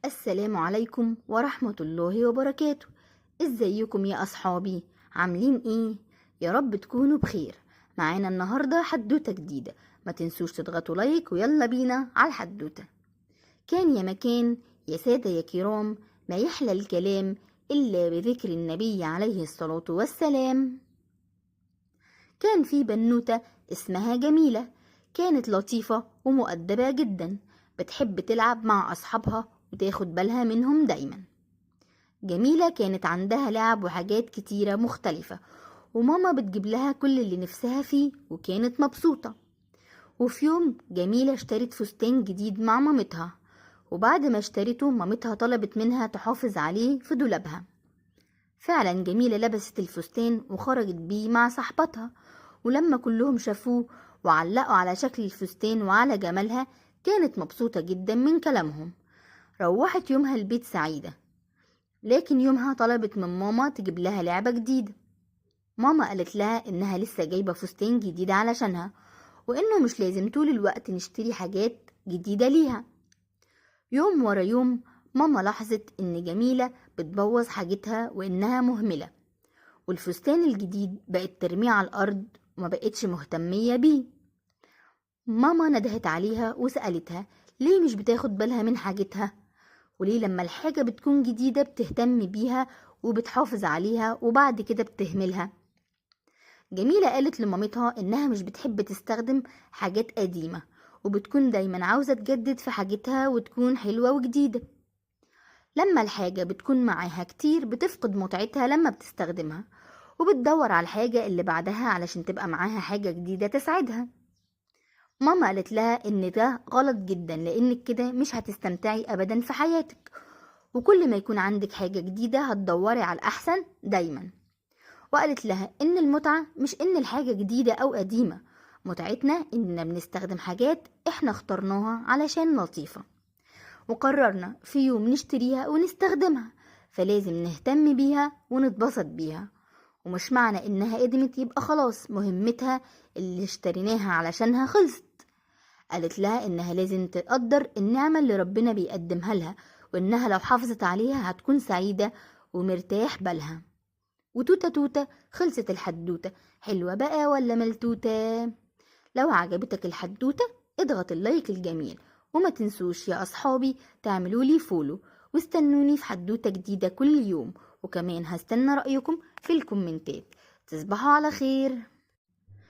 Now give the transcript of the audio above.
السلام عليكم ورحمة الله وبركاته. ازيكم يا أصحابي؟ عاملين ايه؟ يا رب تكونوا بخير. معانا النهاردة حدوتة جديدة، ما تنسوش تضغطوا لايك ويلا بينا على الحدوتة. كان يا مكان، يا سادة يا كرام، ما يحلى الكلام إلا بذكر النبي عليه الصلاة والسلام. كان في بنوتة اسمها جميلة، كانت لطيفة ومؤدبة جدا، بتحب تلعب مع أصحابها وتاخد بالها منهم دايما. جميلة كانت عندها لعب وحاجات كتيرة مختلفة، وماما بتجيب لها كل اللي نفسها فيه وكانت مبسوطة. وفي يوم جميلة اشترت فستان جديد مع مامتها، وبعد ما اشترته مامتها طلبت منها تحافظ عليه في دولابها. فعلا جميلة لبست الفستان وخرجت بيه مع صاحبتها، ولما كلهم شافوه وعلقوا على شكل الفستان وعلى جمالها كانت مبسوطة جدا من كلامهم. روحت يومها البيت سعيدة، لكن يومها طلبت من ماما تجيب لها لعبة جديدة. ماما قالت لها إنها لسه جايبة فستان جديد علشانها، وإنه مش لازم طول الوقت نشتري حاجات جديدة ليها. يوم ورا يوم ماما لاحظت إن جميلة بتبوظ حاجتها وإنها مهملة، والفستان الجديد بقت ترميه على الأرض وما بقتش مهتمية بيه. ماما ندهت عليها وسألتها ليه مش بتاخد بالها من حاجتها، وليه لما الحاجة بتكون جديدة بتهتم بيها وبتحافظ عليها وبعد كده بتهملها. جميلة قالت لمامتها إنها مش بتحب تستخدم حاجات قديمة، وبتكون دايما عاوزة تجدد في حاجتها وتكون حلوة وجديدة. لما الحاجة بتكون معاها كتير بتفقد متعتها لما بتستخدمها، وبتدور على الحاجة اللي بعدها علشان تبقى معاها حاجة جديدة تسعدها. ماما قالت لها إن ده غلط جدا، لأنك كده مش هتستمتعي أبدا في حياتك، وكل ما يكون عندك حاجة جديدة هتدوري على الأحسن دايما. وقالت لها إن المتعة مش إن الحاجة جديدة أو قديمة، متعتنا إننا بنستخدم حاجات إحنا اخترناها علشان لطيفة، وقررنا في يوم نشتريها ونستخدمها، فلازم نهتم بيها ونتبسط بيها. ومش معنى إنها قدمت يبقى خلاص مهمتها اللي اشتريناها علشانها خلصت. قالت لها إنها لازم تقدر النعمة اللي ربنا بيقدمها لها، وإنها لو حافظت عليها هتكون سعيدة ومرتاح بالها. وتوتة توتة خلصت الحدوتة. حلوة بقى ولا ملتوتة؟ لو عجبتك الحدوتة اضغط اللايك الجميل، وما تنسوش يا أصحابي تعملوا لي فولو، واستنوني في حدوتة جديدة كل يوم، وكمان هستنى رأيكم في الكومنتات. تصبحوا على خير.